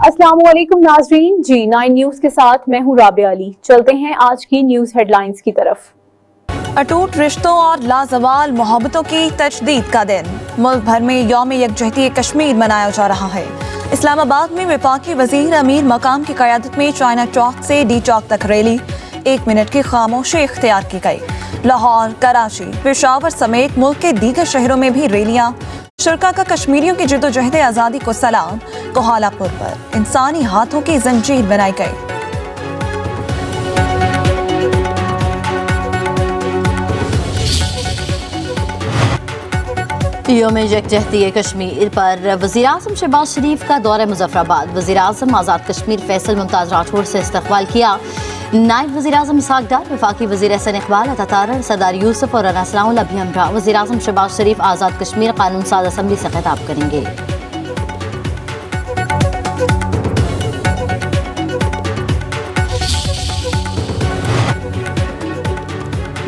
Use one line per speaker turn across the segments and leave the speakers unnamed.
अस्सलामुअलैकुम नाजरीन, जी 9 न्यूज के साथ मैं हूं राबिया अली। चलते हैं आज की न्यूज हेडलाइंस की तरफ।
अटूट रिश्तों और लाजवाल मोहब्बतों की तजदीद का दिन। मुल्क भर में यौम यकजहती कश्मीर मनाया जा रहा है। इस्लामाबाद में वफाकी वजीर अमीर मकाम की क़यादत में चाइना चौक से डी चौक तक रैली, 1 मिनट की खामोशी इख्तियार की गई। लाहौर, कराची, पेशावर समेत मुल्क के दीगर शहरों में भी रैलियां। शुरका का कश्मीरियों की जद्दोजहद आज़ादी को सलाम। कोहालापुर पर इंसानी हाथों की जंजीर बनाई गई।
यौम यकजहती कश्मीर पर वज़ीर आज़म शहबाज शरीफ का दौरा मुजफ्फराबाद। वज़ीर आज़म आज़ाद कश्मीर फैसल मुमताज़ राठौर से इस्तकबाल किया। नायब वज़ीर आज़म इसहाक़ डार, वफाकी वज़ीर एहसन इकबाल, अता तारर, सरदार यूसुफ और राना सनाउल्लाह भी हमरा वज़ीर आज़म शहबाज शरीफ आज़ाद कश्मीर कानून साज असम्बली से खिताब करेंगे।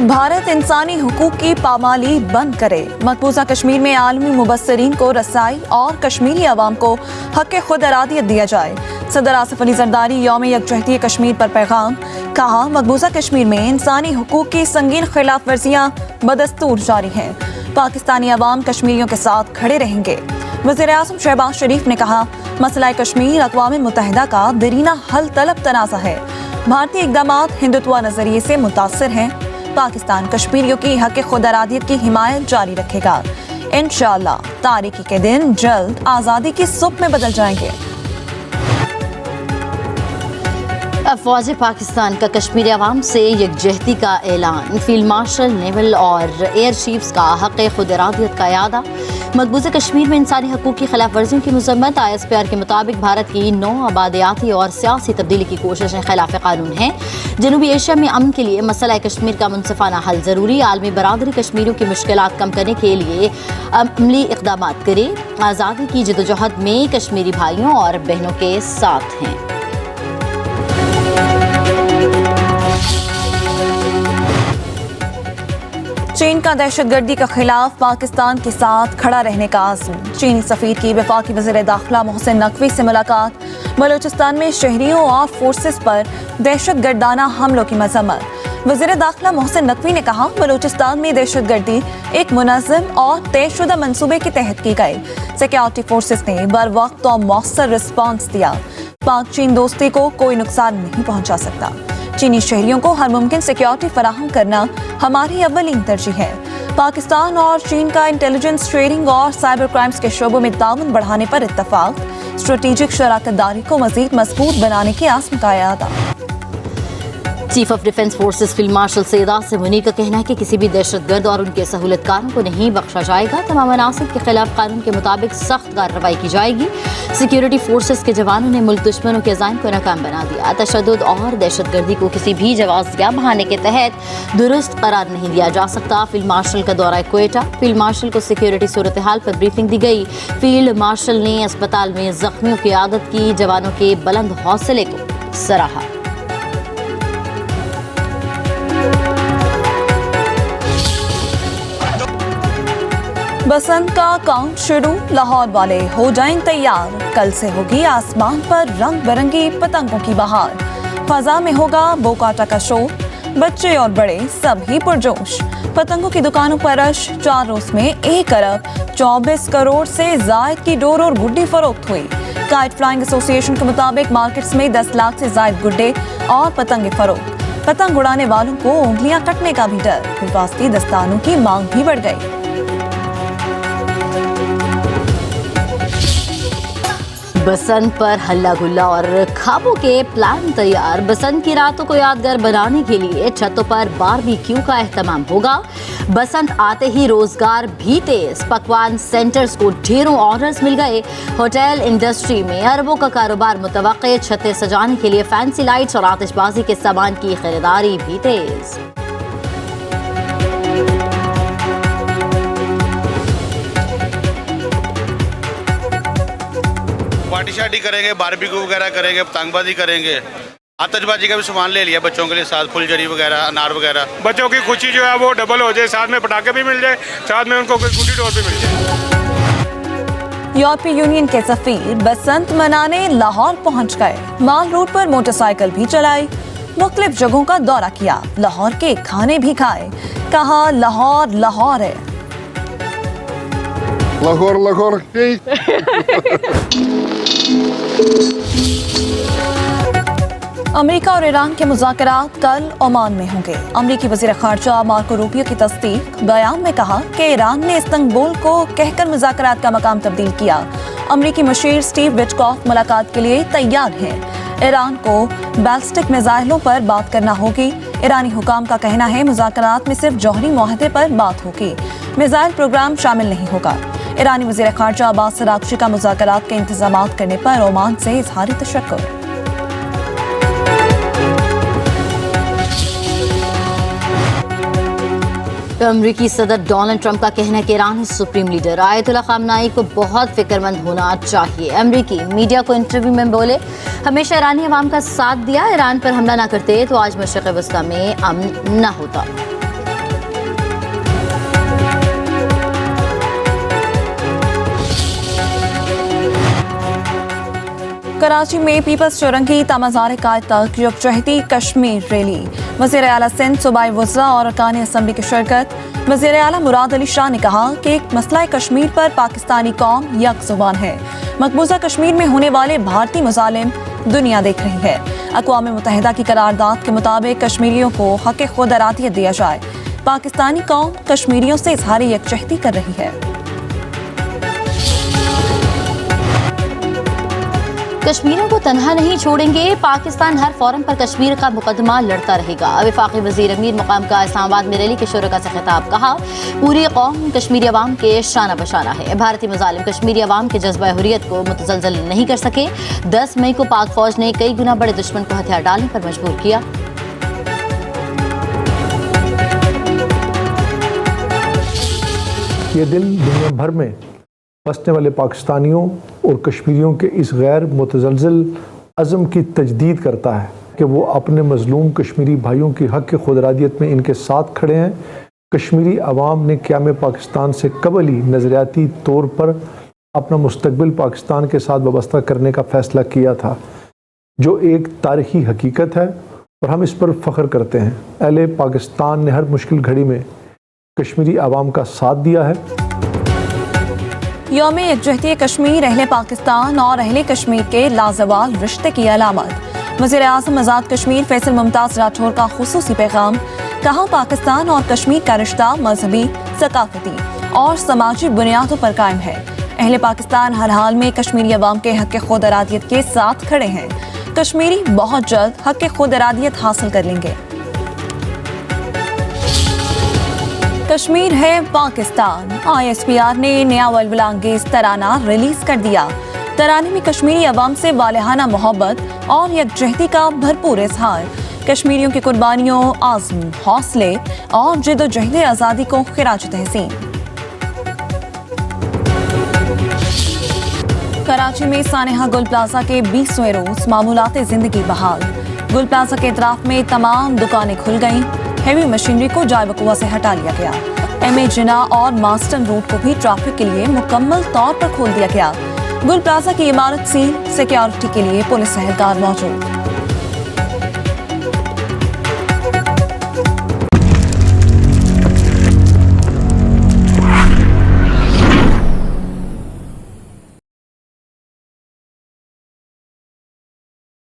भारत इंसानी हुकूक की पामाली बंद करे। मकबूजा कश्मीर में आलमी मुबस्सरीन को रसाई और कश्मीरी अवाम को हक़ खुद अरादियत दिया जाए। सदर आसिफ अली जरदारी यौम यकजहती कश्मीर पर पैगाम। कहा, मकबूजा कश्मीर में इंसानी हुकूक की संगीन खिलाफ वर्जियाँ बदस्तूर जारी हैं। पाकिस्तानी अवाम कश्मीरियों के साथ खड़े रहेंगे। वज़ीर आज़म शहबाज शरीफ ने कहा, मसला कश्मीर अक़वाम मुत्तहिदा का दरीना हल तलब तनाज़ा है। भारतीय इक़दामात हिंदुत्व नज़रिए से मुतासिर हैं। पाकिस्तान कश्मीरियों की हक़ खुद अरादियत की हिमायत जारी रखेगा। इंशाअल्लाह तारीकी के दिन जल्द आज़ादी की सुबह में बदल जाएंगे।
अफवाज पाकिस्तान का कश्मीरी अवाम से यकजहती का ऐलान। फील्ड मार्शल, नेवल और एयर चीफ्स का हक़ खुद इरादियत का यादा। मकबूजा कश्मीर में इंसानी हकूक़ की खिलाफ वर्जियों की मज़म्मत। ISPR के मुताबिक भारत की 9 आबादियाती और सियासी तब्दीली की कोशिशें खिलाफ कानून हैं। जनूबी एशिया में अमन के लिए मसला कश्मीर का मुनसिफाना हल ज़रूरी। आलमी बरादरी कश्मीरियों की मुश्किलात कम करने के लिए अमली इक़दाम करे। आज़ादी की जदोजहद में कश्मीरी भाइयों और बहनों के साथ हैं।
चीन का दहशतगर्दी के खिलाफ पाकिस्तान के साथ खड़ा रहने का आज़म। चीनी सफ़ीर की वफाकी वज़ीर दाखिला मोहसिन नकवी से मुलाकात। बलूचिस्तान में शहरियों और फोर्सेस पर दहशतगर्दाना हमलों की मज़म्मत। वज़ीर दाखिला मोहसिन नकवी ने कहा, बलूचिस्तान में दहशतगर्दी एक मुनज़्ज़म और तयशुदा मंसूबे के तहत की गई। सिक्योरिटी फोर्सेस ने बर वक्त और मौसर रिस्पॉन्स दिया। पाक चीन दोस्ती को कोई नुकसान नहीं पहुँचा सकता। चीनी शहरियों को हर मुमकिन सिक्योरिटी फराहम करना हमारी अव्वलीन तरजीह है। पाकिस्तान और चीन का इंटेलिजेंस, ट्रेडिंग और साइबर क्राइम्स के शोबों में ताउन बढ़ाने पर इत्तफाक। स्ट्रेटेजिक शराकतदारी को मजीद मजबूत बनाने के आज़म का इरादा।
Chief of defence forces field marshal Syed Asim Munir का कहना है कि किसी भी दहशतगर्द और उनके सहूलतकारों को नहीं बख्शा जाएगा। तमाम अनासिर के खिलाफ कानून के मुताबिक सख्त कार्रवाई की जाएगी। सिक्योरिटी फोर्सेस के जवानों ने मुल्क दुश्मनों के अज़ाइम को नाकाम बना दिया। तशद्दुद और दहशतगर्दी को किसी भी जवाज़ या बहाने के तहत दुरुस्त करार नहीं दिया जा सकता। फील्ड मार्शल का दौरा क्वेटा। फील्ड मार्शल को सिक्योरिटी सूरत हाल पर ब्रीफिंग दी गई। फील्ड मार्शल ने अस्पताल में जख्मियों की आदत की जवानों के बुलंद हौसले को सराहा।
बसंत का काउंट शुरू। लाहौर वाले हो जाएं तैयार। कल से होगी आसमान पर रंग बिरंगी पतंगों की बहार। फजा में होगा बोकाटा का शो। बच्चे और बड़े सभी पुरजोश। पतंगों की दुकानों पर रश। 4 रोज में 1 अरब 24 करोड़ से जायद की डोर और गुड्डी फरोख्त हुई। काइट फ्लाइंग एसोसिएशन के मुताबिक मार्केट्स में 10 लाख से जायद गुड्डे और पतंगे फरोख्त। पतंग उड़ाने वालों को उंगलियां कटने का भी डर। हिफाजती दस्तानों की मांग भी बढ़ गई।
बसंत पर हल्ला गुल्ला और खाबों के प्लान तैयार। बसंत की रातों को यादगार बनाने के लिए छतों पर बारबेक्यू का एहतमाम होगा। बसंत आते ही रोजगार भी तेज। पकवान सेंटर्स को ढेरों ऑर्डर्स मिल गए। होटल इंडस्ट्री में अरबों का कारोबार मुतवक्के। छतें सजाने के लिए फैंसी लाइट्स और आतिशबाजी के सामान की खरीदारी भी तेज।
पार्टी शार्टी करेंगे, बारबेक्यू वगैरह करेंगे, पतंगबाजी करेंगे। आतिशबाजी का भी सामान ले लिया बच्चों के लिए, साथ फुलझड़ी वगैरह, अनार वगैरह।
बच्चों की खुशी जो है वो डबल हो जाए, साथ में पटाखे भी मिल जाए, साथ में उनको गुड्डी डोर भी मिल जाए।
यूरोपीय यूनियन के सफीर बसंत मनाने लाहौर पहुंच गए। माल रोड पर मोटरसाइकिल भी चलाई, मुख्तलिफ जगहों का दौरा किया, लाहौर के खाने भी खाए। कहा लाहौर लाहौर है।
लाहौर लाहौर
अमेरिका और ईरान के मुज़ाकरात कल ओमान में होंगे। अमरीकी वज़ीर ख़ारजा मार्को रूबियो की तस्दीक। बयान में कहा कि ईरान ने इस्तंबुल को कहकर मुज़ाकरात का मकाम तब्दील किया। अमरीकी मशीर स्टीव विटकॉफ मुलाकात के लिए तैयार हैं। ईरान को बैलिस्टिक मिसाइलों पर बात करना होगी। ईरानी हुकाम का कहना है मुज़ाकरात में सिर्फ जौहरी मुआहदे पर बात होगी, मिसाइल प्रोग्राम शामिल नहीं होगा। ईरानी वज़ीर ख़ारजा अब्बास अराग़ची का मुज़ाकरात के इंतज़ामात करने पर ओमान से इज़हार तशक्कुर।
अमरीकी सदर डोनाल्ड ट्रंप का कहना है कि ईरान सुप्रीम लीडर आयतुल्लाह ख़ामनाई को बहुत फिक्रमंद होना चाहिए। अमरीकी मीडिया को इंटरव्यू में बोले, हमेशा ईरानी अवाम का साथ दिया, ईरान पर हमला न करते तो आज मशरिक़ वस्ता में अमन न होता।
कराची में पीपल्स चौरंगी तमाज़ार कायद तक यकजहती कश्मीर रैली। वज़ीर आला सिंध, सूबाई वज़रा और अरकान असम्बली की शिरकत। वज़ीर आला मुराद अली शाह ने कहा कि मसला कश्मीर पर पाकिस्तानी कौम यक ज़ुबान है। मकबूजा कश्मीर में होने वाले भारतीय मुज़ालिम दुनिया देख रही है। अक़वाम मुत्तहिदा की करारदाद के मुताबिक कश्मीरियों को हक़ खुद अरादियत दिया जाए। पाकिस्तानी कौम कश्मीरियों से इज़हार यकजहती कर रही है।
कश्मीरियों को तनहा नहीं छोड़ेंगे, पाकिस्तान हर फोरम पर कश्मीर का मुकदमा लड़ता रहेगा। वफाकी वज़ीर अमीर मुकाम का इस्लामाबाद में रैली के शुरका से खिताब। कहा, पूरी कौम कश्मीरी अवाम के शाना बशाना है। भारतीय मुजालिम कश्मीरी अवाम के जज्बा हुर्रियत को मुतज़लज़ल नहीं कर सके। 10 मई को पाक फौज ने कई गुना बड़े दुश्मन को हथियार डालने पर मजबूर किया।
ये दिन दुनिया भर में बसने वाले पाकिस्तानियों और कश्मीरियों के इस गैर मुतज़लज़ल अज़म की तजदीद करता है कि वो अपने मज़लूम कश्मीरी भाइयों की हक़ खुदरादियत में इनके साथ खड़े हैं। कश्मीरी अवाम ने क़याम पाकिस्तान से कबल ही नज़रियाती तौर पर अपना मुस्तक़बिल पाकिस्तान के साथ वाबस्ता करने का फ़ैसला किया था, जो एक तारीख़ी हकीकत है और हम इस पर फ़ख्र करते हैं। अहले पाकिस्तान ने हर मुश्किल घड़ी में कश्मीरी अवाम का साथ दिया है।
यौम यकजहती कश्मीर अहले पाकिस्तान और अहले कश्मीर के लाजवाल रिश्ते की अलामत। वज़ीर आज़म आज़ाद कश्मीर फैसल मुमताज़ राठौर का खुसूसी पैगाम। कहा, पाकिस्तान और कश्मीर का रिश्ता मजहबी, सकाफती और समाजी बुनियादों पर कायम है। अहले पाकिस्तान हर हाल में कश्मीरी अवाम के हक़ खुद अरादियत के साथ खड़े हैं। कश्मीरी बहुत जल्द हक़ खुद अरादियत हासिल कर लेंगे। कश्मीर है पाकिस्तान। ISPR ने नया वलवला अंगेज तराना रिलीज कर दिया। तराने में कश्मीरी अवाम से वालिहाना मोहब्बत और यकजहती का भरपूर इजहार। कश्मीरियों की कुर्बानियों, आज़म, हौसले और जिद्दोजहद आज़ादी को खिराज तहसीन। कराची में सानेहा गुल प्लाजा के 20वें रोज मामूलाते जिंदगी बहाल। गुल प्लाजा के इतराफ में तमाम दुकानें खुल गईं। हेवी मशीनरी को जाय वकुआ से हटा लिया गया। MA जिना और मास्टन रोड को भी ट्रैफिक के लिए मुकम्मल तौर पर खोल दिया गया। गुल प्लाजा की इमारत सील, सिक्योरिटी के लिए पुलिस एहलकार मौजूद।